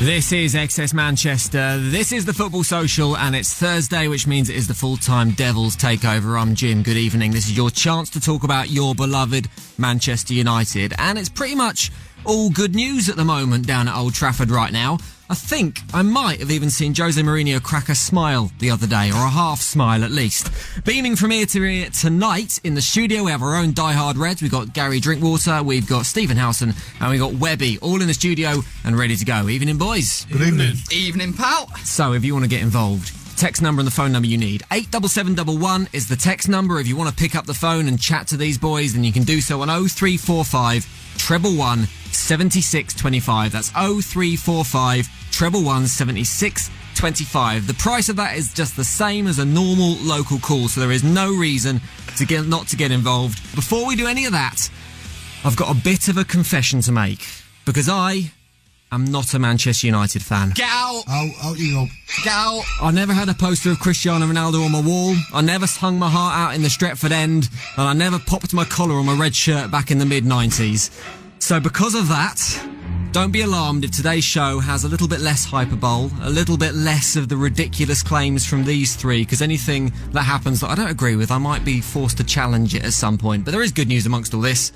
This is XS Manchester. This is the Football Social, and it's Thursday, which means it is the full-time Devils takeover. I'm Jim. Good evening. This is your chance to talk about your beloved Manchester United, and it's pretty much all good news at the moment down at Old Trafford right now. I think I might have even seen Jose Mourinho crack a smile the other day, or a half smile at least. Beaming from ear to ear tonight in the studio, we have our own diehard Reds. We've got Gary Drinkwater, we've got Stephen Howson, and we've got Webby, all in the studio and ready to go. Evening, boys. Good evening. Evening, pal. So, if you want to get involved, text number and the phone number you need. 87711 is the text number. If you want to pick up the phone and chat to these boys, then you can do so on 0345 111 7625. That's 0345 111 7625. The price of that is just the same as a normal local call, so there is no reason to not to get involved. Before we do any of that, I've got a bit of a confession to make, because I am not a Manchester United fan. Get out! Out you go. Get out! I never had a poster of Cristiano Ronaldo on my wall. I never hung my heart out in the Stretford End, and I never popped my collar on my red shirt back in the mid-90s. So because of that, don't be alarmed if today's show has a little bit less hyperbole, a little bit less of the ridiculous claims from these three, because anything that happens that I don't agree with, I might be forced to challenge it at some point. But there is good news amongst all this.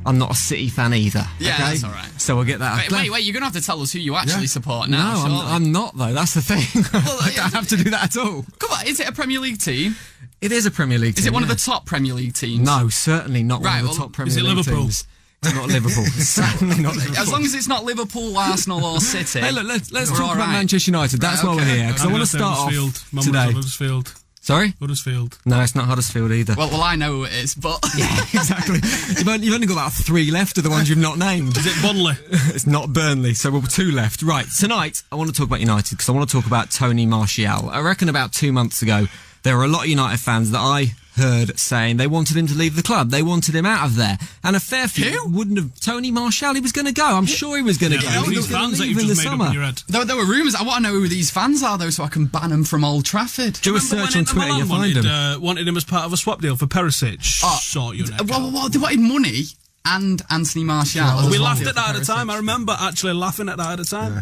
I'm not a City fan either. Yeah, okay? that's all right. So we'll get that. Wait, you're going to have to tell us who you actually support now. No, I'm not, though. That's the thing. Well, I don't have to do that at all. Come on, is it a Premier League team? It is a Premier League team. Is it one of the top Premier League teams? No, certainly not one of the top Premier League Liverpool? teams. It's not Liverpool. It's certainly not Liverpool. As long as it's not Liverpool, Arsenal or City. Hey, look, let's talk about Manchester United. That's why we're here, because I want to start off today. Huddersfield. Sorry? Huddersfield. No, it's not Huddersfield either. Well, I know who it is, but... Yeah, exactly. You've only got about 3 left of the ones you've not named. Is it Burnley? It's not Burnley, so we're 2 left. Right, tonight, I want to talk about United, because I want to talk about Tony Martial. I reckon about 2 months ago, there were a lot of United fans that I heard saying they wanted him to leave the club. They wanted him out of there. And a fair few wouldn't have... Tony Martial, he was going to go. I'm sure he was going to go. He was going to leave in the summer. There were rumours. I want to know who these fans are, though, so I can ban them from Old Trafford. Do a search on Twitter, you'll find him. Wanted him as part of a swap deal for Perisic. Sort your neck out. Well, they wanted money and Anthony Martial. We laughed at that at the time. I remember actually laughing at that at the time. Yeah.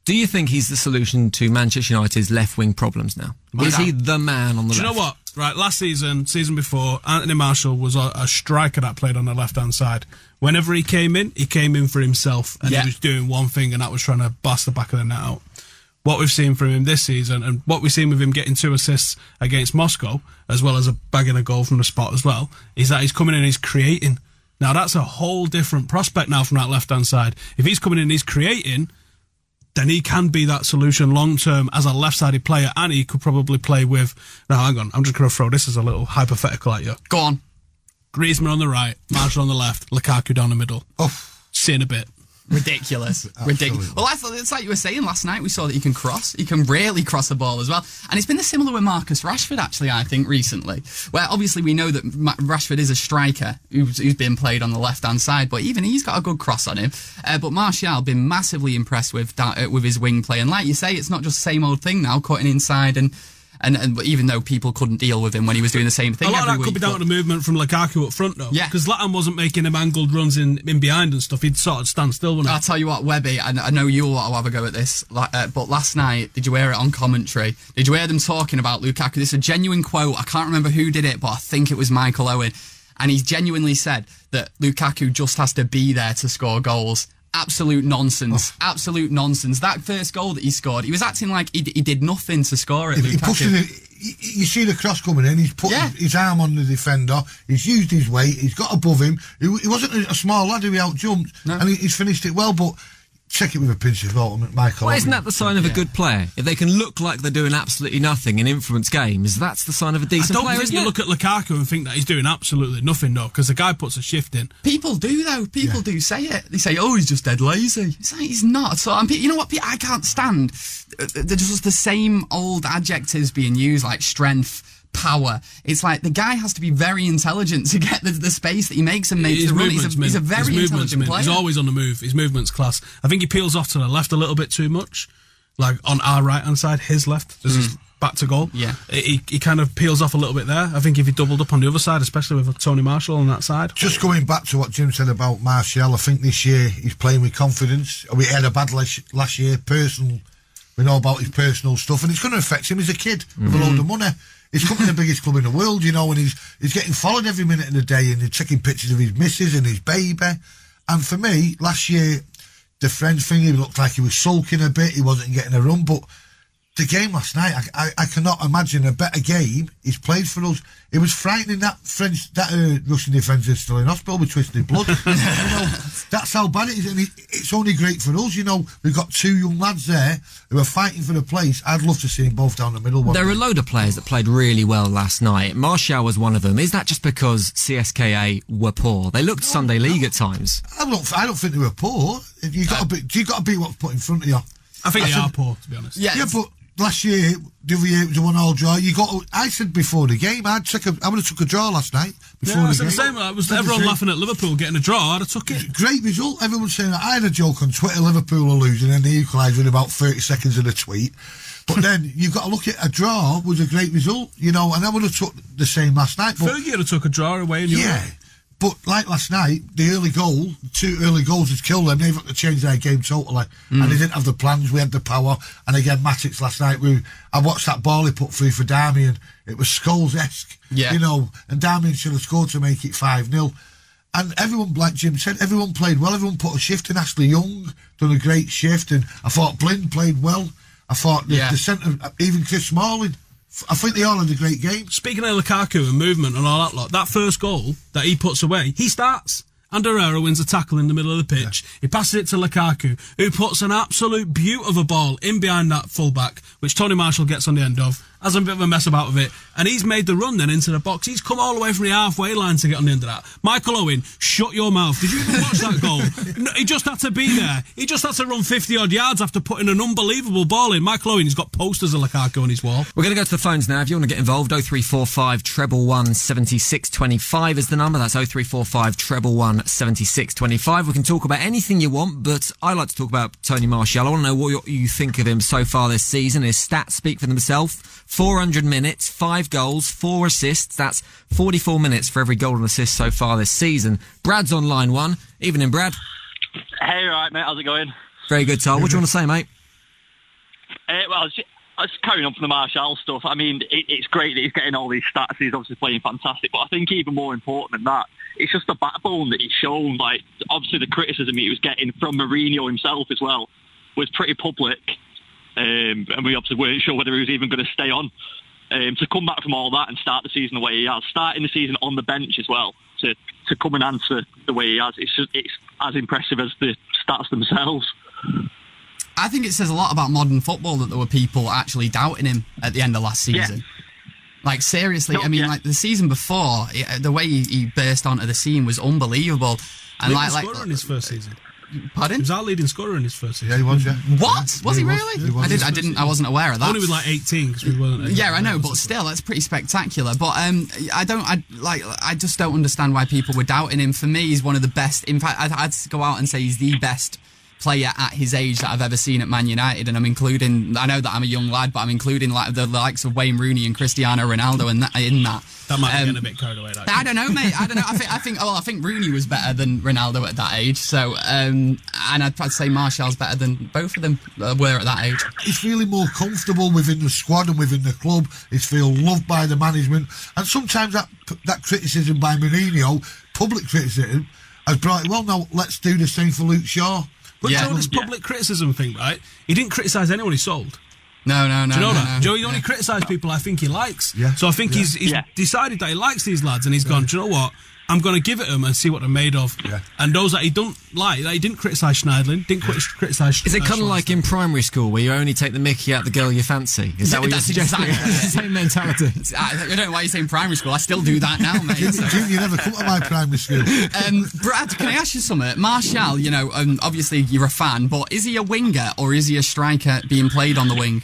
Do you think he's the solution to Manchester United's left-wing problems now? Is he the man on the left? Do you know what? Right, last season before, Anthony Martial was a striker that played on the left-hand side. Whenever he came in for himself, and he was doing one thing, and that was trying to blast the back of the net out. What we've seen from him this season, and what we've seen with him getting 2 assists against Moscow, as well as bagging a goal from the spot as well, is that he's coming in and he's creating. Now, that's a whole different prospect now from that left-hand side. If he's coming in and he's creating, then he can be that solution long-term as a left-sided player, and he could probably play with... Now, hang on, I'm just going to throw this as a little hypothetical at you. Go on. Griezmann on the right, Martial on the left, Lukaku down the middle. Oh. See in a bit. Ridiculous. Ridiculous. Well, it's like you were saying last night, we saw that he can cross. He can really cross the ball as well. And it's been similar with Marcus Rashford, actually, I think, recently. Where obviously we know that Rashford is a striker who's been played on the left-hand side, but even he's got a good cross on him. But Martial been massively impressed with his wing play. And like you say, it's not just the same old thing now, cutting inside and even though people couldn't deal with him when he was doing the same thing a lot every of that week, could be down to the movement from Lukaku up front, though. Yeah. Because Zlatan wasn't making him angled runs in behind and stuff. He'd sort of stand still, wouldn't he? I'll tell you what, Webby, I know you'll want to have a go at this, but last night, did you hear it on commentary? Did you hear them talking about Lukaku? This is a genuine quote. I can't remember who did it, but I think it was Michael Owen. And he's genuinely said that Lukaku just has to be there to score goals. Absolute nonsense. Oh. Absolute nonsense. That first goal that he scored, he was acting like he did nothing to score it. He pushed it. You see the cross coming in, he's put his arm on the defender, he's used his weight, he's got above him. He wasn't a small lad who he out-jumped, and he's finished it well, but check it with a pinch of salt, Michael. Well, isn't that the sign of a good player? If they can look like they're doing absolutely nothing and influence games, that's the sign of a decent player, isn't it? I don't think you look at Lukaku and think that he's doing absolutely nothing, though, because the guy puts a shift in. People do, though. People do say it. They say, oh, he's just dead lazy. It's like, he's not. So, you know what I can't stand? They're just the same old adjectives being used, like strength, power. It's like the guy has to be very intelligent to get the space that he makes and makes the run. He's a very intelligent player. He's always on the move. His movement's class. I think he peels off to the left a little bit too much. Like on our right-hand side, his left. There's this back to goal. Yeah. He kind of peels off a little bit there. I think if he doubled up on the other side, especially with Tony Marshall on that side. Just going back to what Jim said about Martial, I think this year he's playing with confidence. We had a bad last year, personal. We know about his personal stuff, and it's going to affect him as a kid with a load of money. He's coming to the biggest club in the world, you know, and he's getting followed every minute of the day, and he's taking pictures of his missus and his baby. And for me, last year, the French thing, he looked like he was sulking a bit. He wasn't getting a run, but the game last night, I cannot imagine a better game he's played for us. It was frightening. That Russian defence is still in hospital with twisted blood. You know, that's how bad it is, and it's only great for us. You know, we've got two young lads there who are fighting for the place. I'd love to see them both down the middle. There are a load of players that played really well last night. Martial was one of them. Is that just because CSKA were poor? They looked Sunday League at times. I don't think they were poor. You got to beat what's put in front of you. I think they are poor, to be honest. Yeah, but last year, the other year it was a 1-1 draw. I said before the game, I would have took a draw last night. Before the game. The same. Everyone laughing at Liverpool getting a draw. I'd have took it. Great result. Everyone's saying that. I had a joke on Twitter, Liverpool are losing, and they equalised within about 30 seconds of the tweet. But then you've got to look at a draw was a great result, you know, and I would have took the same last night. Fergie would have took a draw away in Europe. Yeah. But like last night, the two early goals has killed them. They've had to change their game totally. And they didn't have the plans. We had the power. And again, Matic last night, I watched that ball he put through for Darmian. It was Scholes-esque, you know, and Darmian should have scored to make it 5-0. And everyone, like Jim said, everyone played well. Everyone put a shift in. Ashley Young done a great shift. And I thought Blind played well. I thought the centre, even Chris Smalling, I think they all had a great game. Speaking of Lukaku and movement and all that lot, that first goal that he puts away, he starts. And Herrera wins a tackle in the middle of the pitch. Yeah. He passes it to Lukaku, who puts an absolute beaut of a ball in behind that fullback, which Tony Marshall gets on the end of, has a bit of a mess about with it, and he's made the run then into the box. He's come all the way from the halfway line to get on the end of that. Michael Owen, shut your mouth. Did you even watch that goal? No, he just had to be there. He just had to run 50-odd yards after putting an unbelievable ball in. Michael Owen, he's got posters of Lukaku on his wall. We're going to go to the phones now. If you want to get involved, 0345 111 7625 is the number. That's 0345 111 7625. We can talk about anything you want, but I like to talk about Tony Martial. I want to know what you think of him so far this season. His stats speak for themselves. 400 minutes, 5 goals, 4 assists. That's 44 minutes for every goal and assist so far this season. Brad's on line 1. Evening, Brad. Hey, all right, mate. How's it going? Very good, Tom. What do you want to say, mate? Well, just carrying on from the Martial stuff. I mean, it's great that he's getting all these stats. He's obviously playing fantastic. But I think even more important than that, it's just the backbone that he's shown. Like, obviously the criticism he was getting from Mourinho himself as well was pretty public. And we obviously weren't sure whether he was even going to stay on. To come back from all that and start the season the way he has, starting the season on the bench as well, to come and answer the way he has, it's as impressive as the stats themselves. I think it says a lot about modern football that there were people actually doubting him at the end of last season. Yeah. Like, seriously, I mean, like the season before, the way he burst onto the scene was unbelievable. And scorer in his first season. Pardon? He was our leading scorer in his first season. Yeah, he was, yeah. What? Was he really? I wasn't aware of that. Only with like 18 because we weren't. Yeah, I know, but still, that's pretty spectacular. But I just don't understand why people were doubting him. For me, he's one of the best. In fact, I'd go out and say he's the best player at his age that I've ever seen at Man United, and I'm including, I know that I'm a young lad, but I'm including like the likes of Wayne Rooney and Cristiano Ronaldo in that. That might be getting a bit carried away. I don't know, mate. I don't know. I think Rooney was better than Ronaldo at that age. So, and I'd say Martial's better than both of them were at that age. He's feeling more comfortable within the squad and within the club. He's feeling loved by the management, and sometimes that criticism by Mourinho, public criticism, has brought. Well, now let's do the same for Luke Shaw. But you know this public criticism thing, right? He didn't criticise anyone he sold. No. Do you know that? No. Joe, he only criticised people I think he likes. Yeah. So I think he's decided that he likes these lads, and he's gone, do you know what? I'm going to give it them and see what they're made of. Yeah. And those that he don't like, he didn't criticise Schneidlin, didn't criticise. Is it kind of like in primary school where you only take the mickey out the girl you fancy? Is that what you're suggesting? Exactly the same mentality. I don't know why you say in primary school. I still do that now, mate. Jim, you never come to my primary school. Brad, can I ask you something? Martial, you know, obviously you're a fan, but is he a winger or is he a striker being played on the wing?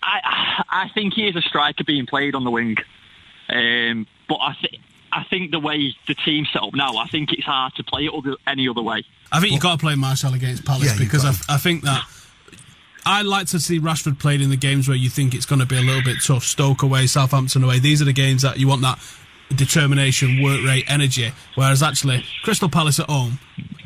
I think he is a striker being played on the wing. But I think the way the team's set up now, I think it's hard to play it any other way. I think you've got to play Martial against Palace because I think that I like to see Rashford played in the games where you think it's going to be a little bit tough. Stoke away, Southampton away. These are the games that you want that determination, work rate, energy. Whereas actually, Crystal Palace at home,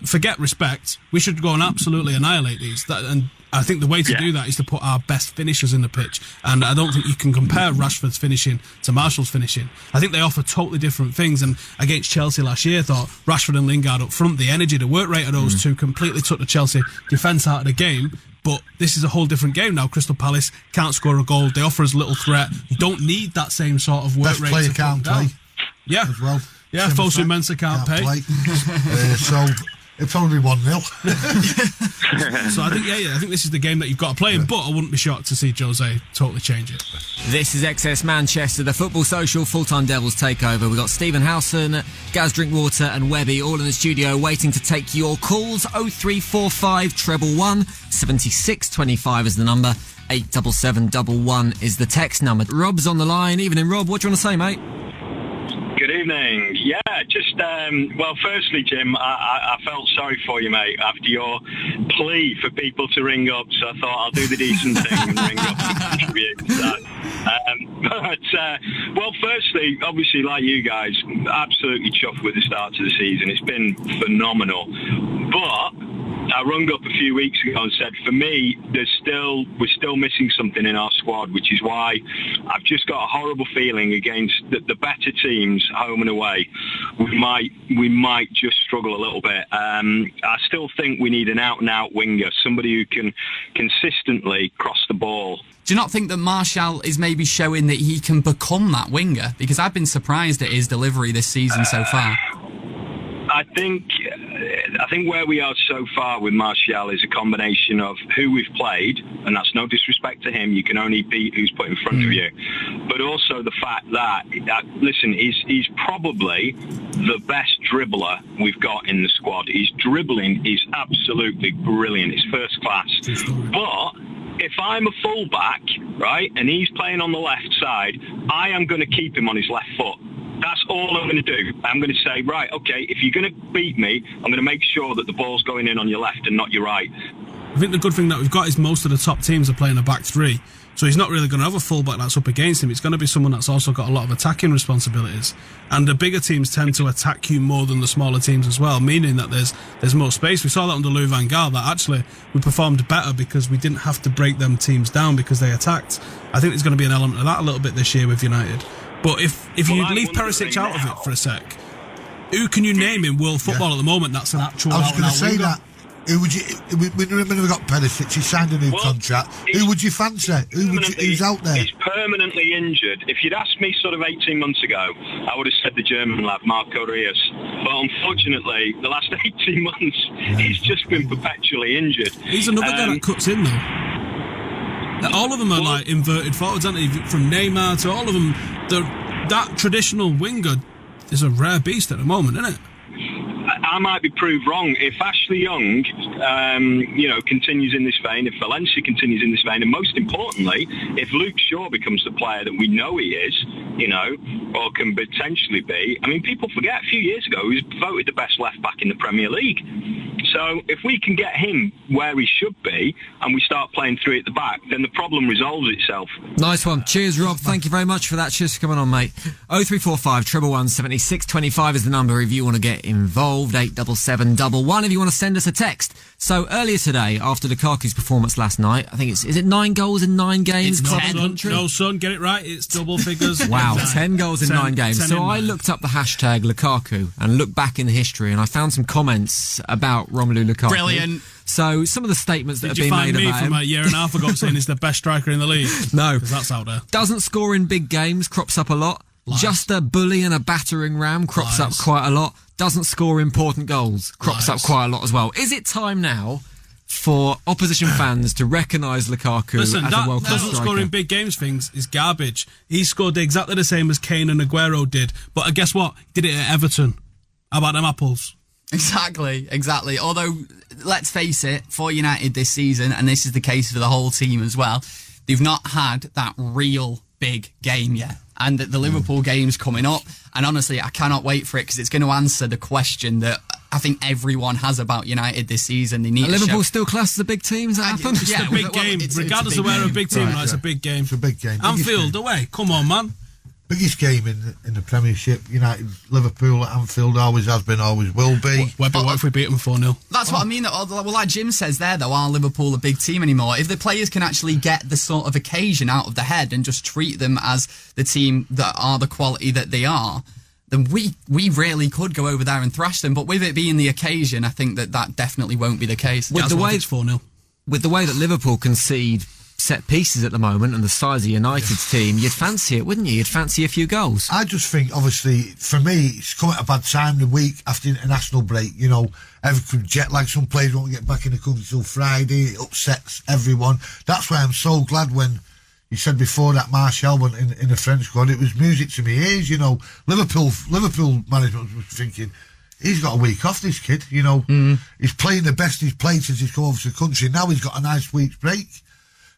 forget respect. We should go and absolutely annihilate these. And I think the way to do that is to put our best finishers in the pitch. And I don't think you can compare Rashford's finishing to Martial's finishing. I think they offer totally different things. And against Chelsea last year, I thought Rashford and Lingard up front, the energy, the work rate of those two completely took the Chelsea defence out of the game. But this is a whole different game now. Crystal Palace can't score a goal. They offer us little threat. You don't need that same sort of work best rate. Player can't play. Yeah. As well. Yeah, Fosu Mensah can't play. So it'll probably be 1-0. So I think this is the game that you've got to play in, but I wouldn't be shocked to see Jose totally change it. This is XS Manchester, the Football Social Full-Time Devils takeover. We've got Stephen Howson, Gaz Drinkwater and Webby all in the studio waiting to take your calls. 0345 111 7625 is the number. 87711 is the text number. Rob's on the line. Evening, Rob. What do you want to say, mate? Good evening. Yeah, just, well, firstly, Jim, I felt sorry for you, mate, after your plea for people to ring up, so I thought I'll do the decent thing and ring up and contribute to that. Well, firstly, obviously, like you guys, absolutely chuffed with the start to the season. It's been phenomenal. But I rung up a few weeks ago and said, for me, we're still missing something in our squad, which is why I've just got a horrible feeling against the better teams, home and away. We might just struggle a little bit. I still think we need an out-and-out winger, somebody who can consistently cross the ball. Do you not think that Martial is maybe showing that he can become that winger? Because I've been surprised at his delivery this season so far. I think where we are so far with Martial is a combination of who we've played, and that's no disrespect to him. You can only beat who's put in front of you. But also the fact that, listen, he's probably the best dribbler we've got in the squad. His dribbling is absolutely brilliant. It's first class. But if I'm a fullback, right, and he's playing on the left side, I am going to keep him on his left foot. That's all I'm going to do. I'm going to say, right, okay, if you're going to beat me, I'm going to make sure that the ball's going in on your left and not your right. I think the good thing that we've got is most of the top teams are playing a back three. So he's not really going to have a fullback that's up against him. It's going to be someone that's also got a lot of attacking responsibilities. And the bigger teams tend to attack you more than the smaller teams as well, meaning that there's more space. We saw that under Lou Van Gaal, that actually we performed better because we didn't have to break them teams down because they attacked. I think there's going to be an element of that a little bit this year with United. But if you leave Perisic out of it for a sec, who can you name in world football at the moment that's an actual I was going to say winger? that. Who would you? We got Perisic. He signed a new contract. Who would you fancy? Who's out there? He's permanently injured. If you'd asked me sort of 18 months ago, I would have said the German lad, Marco Reus. But unfortunately, the last 18 months, he's just been perpetually injured. He's another guy that cuts in, though. All of them are like inverted forwards, aren't they? From Neymar to all of them. That traditional winger is a rare beast at the moment, isn't it? I might be proved wrong. If Ashley Young, continues in this vein, if Valencia continues in this vein, and most importantly, if Luke Shaw becomes the player that we know he is, or can potentially be. I mean, people forget a few years ago he was voted the best left back in the Premier League. So if we can get him where he should be and we start playing three at the back, then the problem resolves itself. Nice one. Cheers, Rob. Thank you very much for that. Cheers for coming on, mate. 0345 111 7625 is the number if you want to get involved. 87711 if you want to send us a text. So earlier today, after Lukaku's performance last night, I think is it 9 goals in 9 games? No, son, get it right. It's double figures. Wow, 10 goals in 9 games. So I looked up the hashtag Lukaku and looked back in the history, and I found some comments about Romelu Lukaku. Brilliant. So some of the statements that have been made about him. Did you find me from a year and a half ago saying he's the best striker in the league? No. Because that's out there. Doesn't score in big games, crops up a lot. Lies. Just a bully and a battering ram, crops up quite a lot. Doesn't score important goals, crops up quite a lot as well. Is it time now for opposition fans to recognise Lukaku as a world-class striker? Doesn't score in big games things is garbage. He scored exactly the same as Kane and Aguero did. But guess what? He did it at Everton. How about them apples? Exactly. Although, let's face it, for United this season, and this is the case for the whole team as well, they've not had that real big game yet. And the Liverpool game's coming up. And honestly, I cannot wait for it because it's going to answer the question that I think everyone has about United this season. They need Liverpool still classed as a big team. Has that happened? It's a big game. Regardless of where a big team, it's a big game. It's a big game. Anfield away. Come on, man. Biggest game in the Premiership. United, Liverpool at Anfield always has been, always will be. Webby, what if we beat them 4-0? That's what I mean. Well, like Jim says there, though, are Liverpool a big team anymore? If the players can actually get the sort of occasion out of the head and just treat them as the team that are the quality that they are, then we really could go over there and thrash them. But with it being the occasion, I think that definitely won't be the case. With the way it's 4-0. With the way that Liverpool concede set pieces at the moment and the size of United's team, you'd fancy it, wouldn't you? You'd fancy a few goals. I just think, obviously, for me, it's come at a bad time the week after international break. Every jet lag, some players won't get back in the country till Friday. It upsets everyone. That's why I'm so glad when you said before that Martial went in the French squad. It was music to my ears. Liverpool management was thinking, he's got a week off, this kid. He's playing the best he's played since he's come over to the country. Now he's got a nice week's break.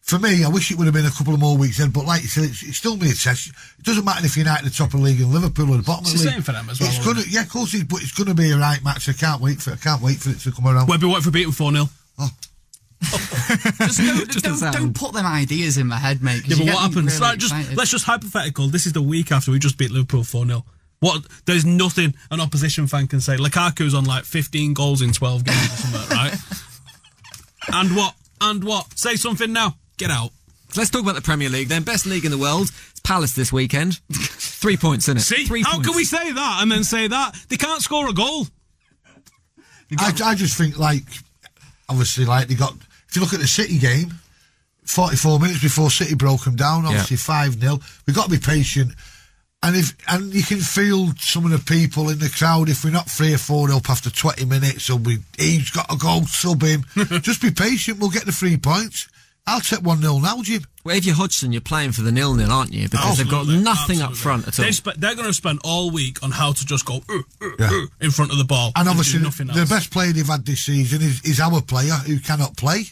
For me, I wish it would have been a couple of more weeks then, but like you said, it's still be a test. It doesn't matter if United are the top of the league and Liverpool are the bottom of the league. It's the same for them as well. Yeah, of course it is, but it's going to be a right match. I can't wait for it to come around. Webby, what if we beat them 4-0? Oh. Don't put them ideas in my head, mate. Yeah, but what happens? Really let's just hypothetical. This is the week after we just beat Liverpool 4-0. There's nothing an opposition fan can say. Lukaku's on like 15 goals in 12 games or something, right? And what? Say something now. Get out. Let's talk about the Premier League then. Best league in the world. It's Palace this weekend. 3 points, isn't it? See? 3 How points. can we say that and then say that? They can't score a goal. I just think, obviously, if you look at the City game, 44 minutes before City broke them down, obviously 5-0. We've got to be patient. And you can feel some of the people in the crowd, if we're not 3 or 4 up after 20 minutes, he's got to go, sub him. Just be patient, we'll get the 3 points. I'll take 1-0 now, Jim. Well, if you're Hodgson, you're playing for the 0-0, aren't you? Because they've got nothing up front at all. They're going to spend all week on how to just go in front of the ball. And obviously, the best player they've had this season is our player who cannot play.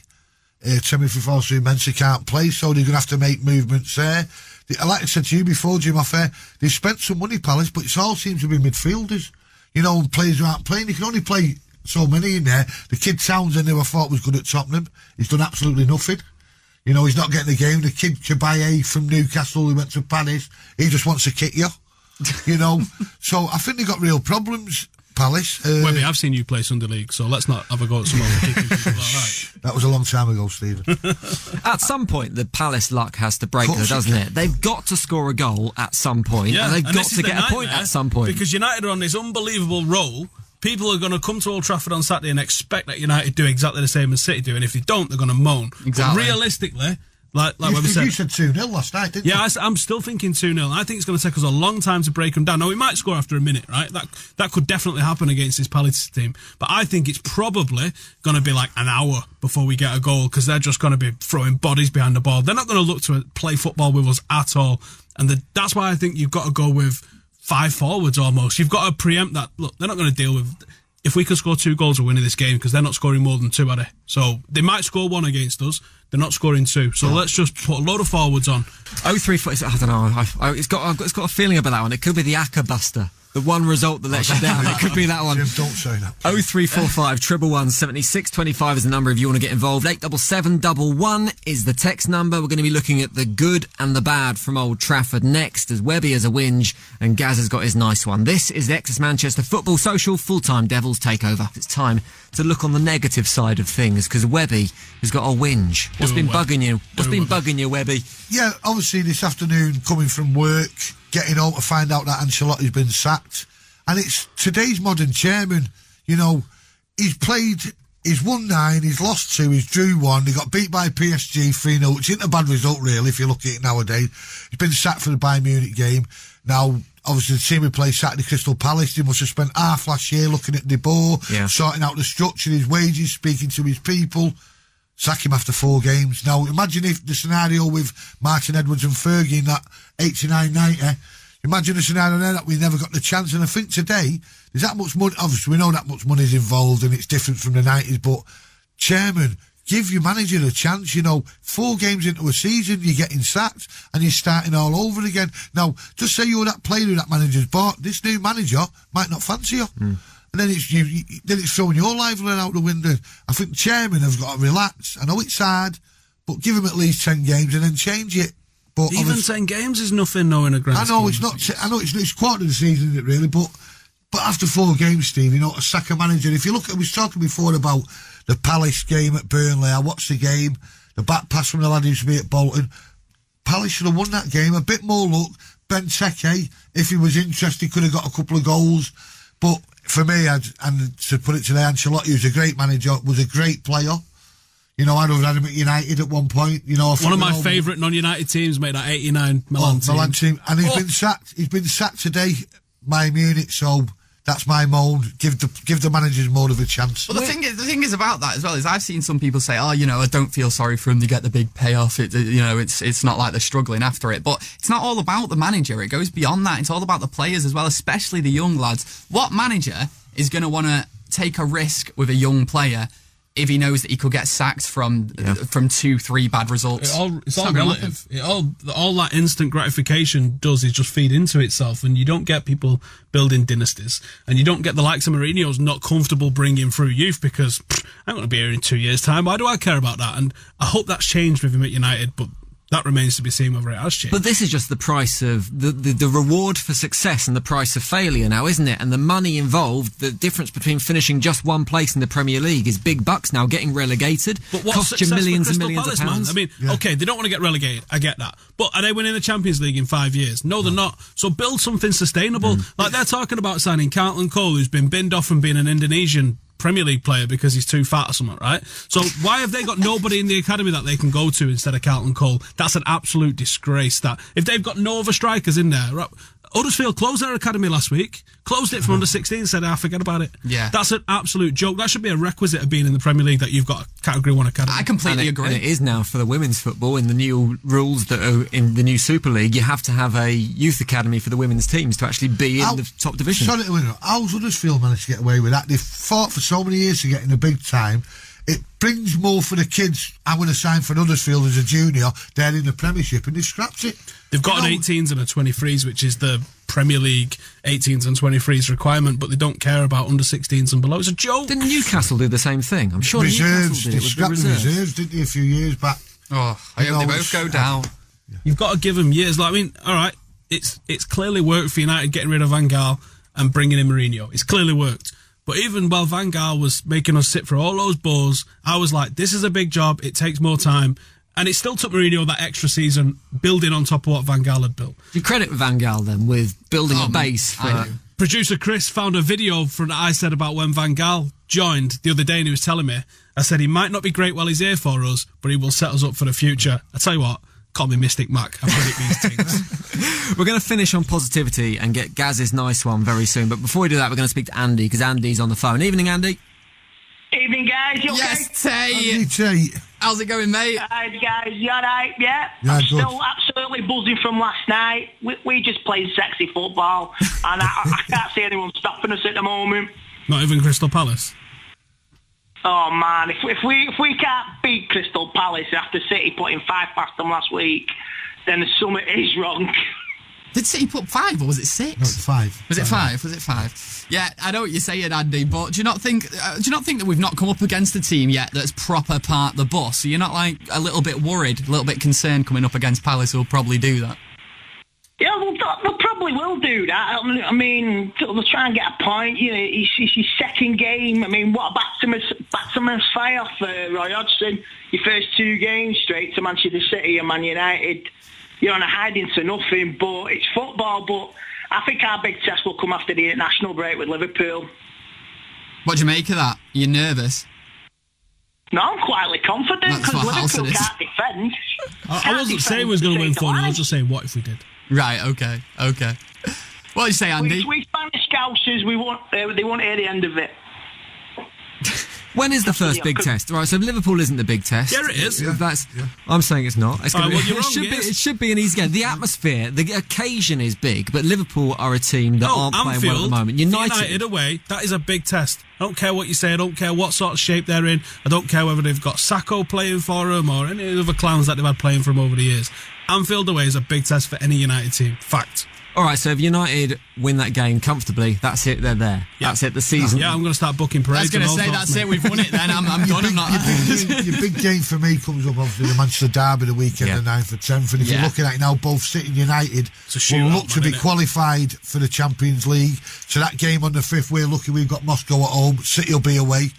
Timothy Forster-Mensah can't play, so they're going to have to make movements there. Like I said to you before, Jim, they've spent some money, Palace, but it all seems to be midfielders. Players who aren't playing. They can only play so many in there. The kid Townsend, who I thought was good at Tottenham, he's done absolutely nothing. He's not getting the game. The kid Kabaye from Newcastle who went to Palace, he just wants to kick you. So I think they've got real problems, Palace. Webby, I've seen you play Sunday League, so let's not have a go at some other kicking people like that. That was a long time ago, Stephen. At some point, the Palace luck has to break, though, doesn't it? They've got to score a goal at some point, and they've got to get a point at some point. Because United are on this unbelievable roll. People are going to come to Old Trafford on Saturday and expect that United do exactly the same as City do, and if they don't, they're going to moan. Exactly. But realistically, like Webby said... You said 2-0 last night, didn't you? Yeah, I'm still thinking 2-0. I think it's going to take us a long time to break them down. Now, we might score after a minute, right? That could definitely happen against this Palace team. But I think it's probably going to be like an hour before we get a goal, because they're just going to be throwing bodies behind the ball. They're not going to look to play football with us at all. And that's why I think you've got to go with 5 forwards almost. You've got to preempt that. Look, they're not going to deal with... If we could score 2 goals, we're winning this game, because they're not scoring more than 2, are they? So they might score 1 against us. They're not scoring 2. So let's just put a load of forwards on. 0-3, I don't know. It's got a feeling about that one. It could be the Acca Buster. The one result that lets you down. It could be that one. Jim, don't say that. 0345 111 7625 is the number if you want to get involved. 87711 is the text number. We're going to be looking at the good and the bad from Old Trafford next, as Webby has a whinge and Gaz has got his nice one. This is the Exodus Manchester Football Social Full-Time Devils Takeover. It's time to look on the negative side of things, because Webby has got a whinge. What's been bugging you? What's been bugging you, Webby? Yeah, obviously this afternoon, coming from work, getting home to find out that Ancelotti's been sacked. And it's today's modern chairman. He's won 9, he's lost 2, he's drew 1, he got beat by PSG 3-0, which isn't a bad result really if you look at it nowadays. He's been sacked for the Bayern Munich game. Now, obviously the team we played Saturday, Crystal Palace, he must have spent half last year looking at De Boer, sorting out the structure, his wages, speaking to his people. Sack him after 4 games. Now, imagine if the scenario with Martin Edwards and Fergie in that 89-90, imagine a scenario there that we never got the chance. And I think today, there's that much money. Obviously, we know that much money is involved and it's different from the 90s, but chairman, give your manager a chance. 4 games into a season, you're getting sacked and you're starting all over again. Now, just say you're that player who that manager's bought. This new manager might not fancy you. and then it's throwing your livelihood out the window. I think the chairman have got to relax. I know it's hard, but give him at least 10 games and then change it. But even 10 games is nothing, no, in a grand scheme. I know it's quarter of the season, isn't it, really? But after 4 games, Steve, to sack a manager. If you look at, we was talking before about the Palace game at Burnley. I watched the game, the back pass from the lad who used to be at Bolton. Palace should have won that game. A bit more luck. Benteke, if he was interested, could have got a couple of goals. But for me, and to put it today, Ancelotti, who's a great manager, was a great player. I'd have had him at United at one point. One of my favourite non-United teams, mate, that 89 Milan team. And he's been sacked. He's been sacked today by Munich, so that's my moan. Give the managers more of a chance. Well, the thing is about that as well is I've seen some people say, I don't feel sorry for them to get the big payoff. It's not like they're struggling after it. But it's not all about the manager. It goes beyond that. It's all about the players as well, especially the young lads. What manager is going to want to take a risk with a young player if he knows that he could get sacked from 2-3 bad results? It's all relative. All that instant gratification does is just feed into itself, and you don't get people building dynasties, and you don't get the likes of Mourinho's not comfortable bringing through youth because I'm going to be here in 2 years' time. Why do I care about that? And I hope that's changed with him at United, but that remains to be seen whether it has changed. But this is just the price of the reward for success and the price of failure now, isn't it? And the money involved, the difference between finishing just one place in the Premier League is big bucks now. Getting relegated costs you millions and millions of pounds. I mean, okay, they don't want to get relegated. I get that. But are they winning the Champions League in 5 years? No, they're not. So build something sustainable. Like they're talking about signing Carlton Cole, who's been binned off from being an Indonesian Premier League player because he's too fat or something, right? So why have they got nobody in the academy that they can go to instead of Carlton Cole? That's an absolute disgrace. That if they've got no other strikers in there, right? Huddersfield closed their academy last week, closed it from under 16, said, forget about it. Yeah. That's an absolute joke. That should be a requisite of being in the Premier League, that you've got a Category 1 academy. I completely agree. And it is now for the women's football in the new rules that are in the new Super League. You have to have a youth academy for the women's teams to actually be in the top division. Sorry to interrupt. How's Huddersfield managed to get away with that? They've fought for so many years to get in the big time. It brings more for the kids. I'm going to sign for Huddersfield as a junior. They're in the Premiership and they've scrapped it. They've got an 18s and a 23s, which is the Premier League 18s and 23s requirement, but they don't care about under 16s and below. It's a joke. Didn't Newcastle do the same thing? I'm sure reserves. Newcastle did. They scrapped the reserves, didn't they, a few years back? Oh, I hope they both go down. You've got to give them years. All right, it's clearly worked for United getting rid of Van Gaal and bringing in Mourinho. It's clearly worked. But even while Van Gaal was making us sit for all those balls, I was like, this is a big job. It takes more time. And it still took Mourinho that extra season building on top of what Van Gaal had built. Do you credit Van Gaal then with building a base for it? Producer Chris found a video from that I said about when Van Gaal joined the other day, and he was telling me, I said, he might not be great while he's here for us, but he will set us up for the future. I tell you what, call me Mystic Mac. I predict these things. We're going to finish on positivity and get Gaz's nice one very soon. But before we do that, we're going to speak to Andy, because Andy's on the phone. Evening, Andy. Evening, guys. You okay? Yes, Tay. Andy T. How's it going, mate? Hi, guys. You alright? Yeah. Yeah, I'm good. still absolutely buzzing from last night. We just played sexy football, and I can't see anyone stopping us at the moment. Not even Crystal Palace. Oh man, if we can't beat Crystal Palace after City putting 5 past them last week, then something is wrong. Did City put 5 or was it 6? No, it's 5. Was it 5? Was it 5? Yeah, I know what you're saying, Andy. But do you not think that we've not come up against a team yet that's proper part the bus? So you're not like a little bit worried, a little bit concerned coming up against Palace, who'll probably do that? Yeah, well, they probably will do that. I mean, they'll try and get a point. You know, it's his second game. I mean, what a baptism fire for Roy Hodgson. Your first 2 games straight to Manchester City and Man United. You're on a hiding to nothing, but it's football. But I think our big test will come after the international break with Liverpool. What do you make of that? Are you nervous? No, I'm quietly confident because Liverpool can't defend. I wasn't saying we was going to win 4-0. I was just saying, what if we did? Right, okay. What do you say, Andy? We Spanish Scousers, they won't hear the end of it. When is the first big test? Right, so Liverpool isn't the big test. Yeah, it is. I'm saying it's not. It's you're wrong, it should be an easy game. The atmosphere, the occasion is big, but Liverpool are a team that aren't playing well at the moment. United away, that is a big test. I don't care what you say. I don't care what sort of shape they're in. I don't care whether they've got Sacco playing for them or any other clowns that they've had playing for them over the years. Anfield away is a big test for any United team. Fact. All right, so if United win that game comfortably, that's it, they're there. Yeah. That's it, the season. Yeah, I'm going to start booking parades. I was going to say, that's it, we've won it then, I'm done, I'm not... Your big game for me comes up, obviously, the Manchester Derby the weekend, the 9th and 10th, and if you're looking at it now, both City and United will look to be qualified for the Champions League. So that game on the 5th, we're lucky we've got Moscow at home, City will be away.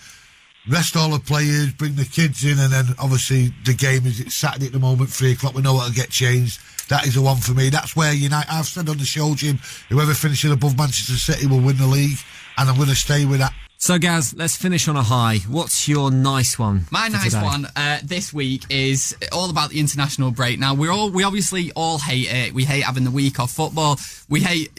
Rest all the players, bring the kids in, and then obviously the game is Saturday at the moment, 3 o'clock. We know it'll get changed. That is the one for me. That's where United, I've said on the show, Jim, whoever finishes above Manchester City will win the league, and I'm going to stay with that. So, Gaz, let's finish on a high. What's your nice one? My nice today? one this week is all about the international break. Now, we obviously all hate it. We hate having the week off football. We hate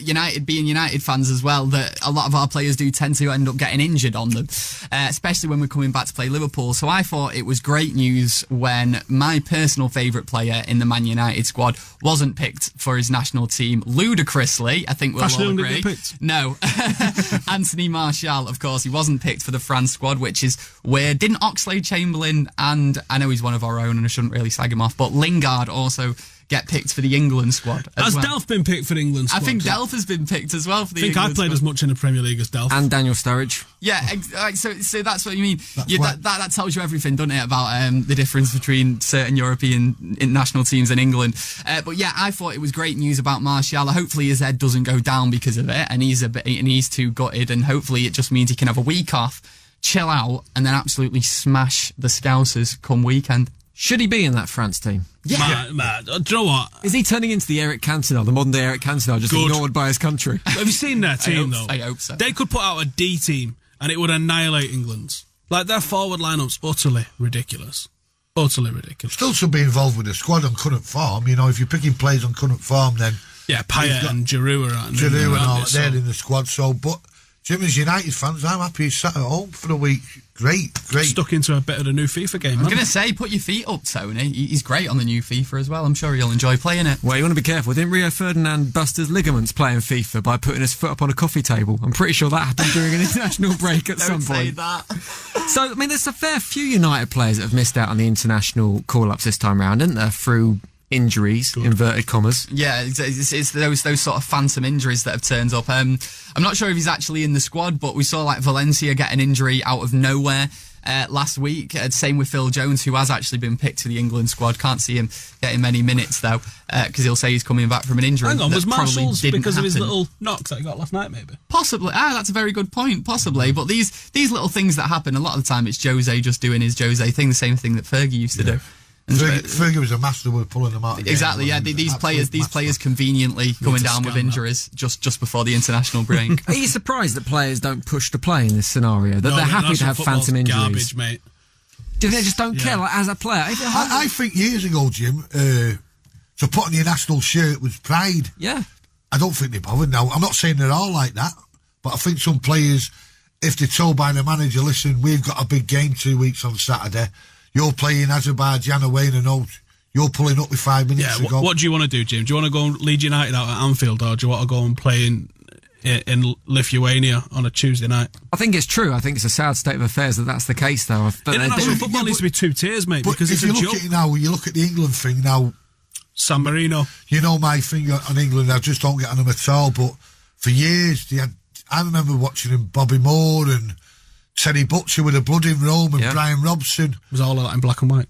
being United fans as well, that a lot of our players do tend to end up getting injured on them, especially when we're coming back to play Liverpool. So I thought it was great news when my personal favourite player in the Man United squad wasn't picked for his national team, ludicrously. I think we'll all agree. No. Anthony Martial, of course. He wasn't picked for the France squad, which is weird. Didn't Oxlade-Chamberlain, and I know he's one of our own and I shouldn't really slag him off, but Lingard also get picked for the England squad as well. Delph been picked for the England squad? I think Delph has been picked as well for the England squad. I think I played as much in the Premier League as Delph. And Daniel Sturridge. Yeah, so that's what you mean. That tells you everything, doesn't it, about the difference between certain European national teams and England. But yeah, I thought it was great news about Martial. Hopefully his head doesn't go down because of it, and he's too gutted, and hopefully it just means he can have a week off, chill out, and then absolutely smash the Scousers come weekend. Should he be in that France team? Yeah. Do you know what? Is he turning into the Eric Cantona, the modern day Eric Cantona, just ignored by his country? Have you seen their team, though? I hope so. They could put out a D team and it would annihilate England's. Like, their forward lineup's utterly ridiculous. Utterly ridiculous. Still should be involved with the squad on current form. You know, if you're picking players on current form, then... Yeah, Payet and Giroud are Giroud and all, they're in the squad, so... But Jim, as United fans, I'm happy he's sat at home for the week. Great. Stuck into a bit of the new FIFA game. I was going to say, put your feet up, Tony. He's great on the new FIFA as well. I'm sure he'll enjoy playing it. Well, you want to be careful. Didn't Rio Ferdinand bust his ligaments playing FIFA by putting his foot up on a coffee table? I'm pretty sure that happened during an international break at some point. Don't say that. So, I mean, there's a fair few United players that have missed out on the international call-ups this time round, isn't there? Through injuries, inverted commas. Yeah, it's those sort of phantom injuries that have turned up. I'm not sure if he's actually in the squad, but we saw like Valencia get an injury out of nowhere last week. Same with Phil Jones, who has actually been picked to the England squad. Can't see him getting many minutes though, because he'll say he's coming back from an injury. Hang on, was Marshall's because of his little knocks that he got last night, maybe? Possibly. That's a very good point. Possibly. But these little things that happen, a lot of the time it's Jose just doing his Jose thing, the same thing that Fergie used to do. Fergie was a master with pulling them out. Exactly, yeah. These players conveniently coming down with injuries just before the international break. Are you surprised that players don't push to play in this scenario? That they're happy to have phantom injuries? Garbage, mate. Do they just don't care, like, as a player? I think years ago, Jim, to put on your national shirt was pride. Yeah. I don't think they're bothered now. I'm not saying they're all like that, but I think some players, if they're told by the manager, listen, we've got a big game 2 weeks on Saturday. You're playing Azerbaijan away in a note. You're pulling up with 5 minutes ago. What do you want to do, Jim? Do you want to go and lead United out at Anfield, or do you want to go and play in Lithuania on a Tuesday night? I think it's true. I think it's a sad state of affairs that that's the case, though. International football needs to be 2 tiers, mate. But because if you look at it now, you look at the England thing now. San Marino. You know my thing on England. I just don't get on them at all. But for years, I remember watching him, Bobby Moore and Teddy Butcher with a Blood in Rome and Brian Robson. Was all of that in black and white?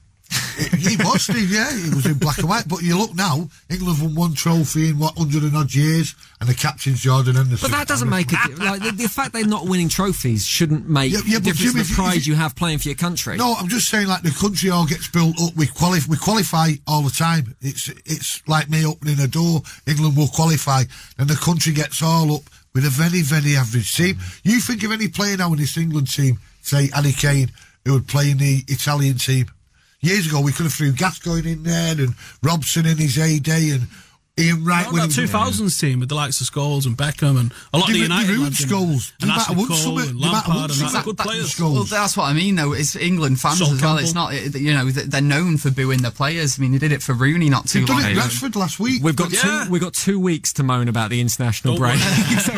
He was, Steve, yeah. He was in black and white. But you look now, England won 1 trophy in, 100 and odd years, and the captain's Jordan Henderson. But that doesn't make it... Like, the fact they're not winning trophies shouldn't make a difference to the pride you have playing for your country. No, I'm just saying, like, the country all gets built up. We qualify all the time. It's like me opening a door. England will qualify, and the country gets all up with a very, very average team. You think of any player now in this England team, say Harry Kane, who would play in the Italian team. Years ago, we could have threw Gascoigne in there and Robson in his heyday and Ian Wright. That 2000s team with the likes of Scholes and Beckham and a lot of the United lads. Scholes. And Ashley Cole and Lampard and that. Good players. Well, that's what I mean, though. It's England fans as well. It's not, they're known for booing their players. I mean, they did it for Rooney not too long ago. They did it at Rashford last week. We've got 2 weeks to moan about the international break. So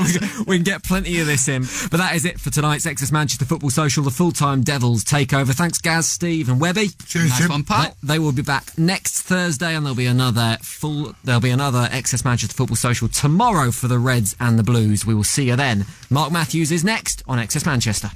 we can get plenty of this in. But that is it for tonight's Exodus Manchester Football Social, the Full-Time Devils takeover. Thanks, Gaz, Steve and Webby. Cheers, nice one, pal. They will be back next Thursday, and there'll be another another Excess Manchester Football Social tomorrow for the Reds and the Blues. We will see you then. Mark Matthews is next on Excess Manchester.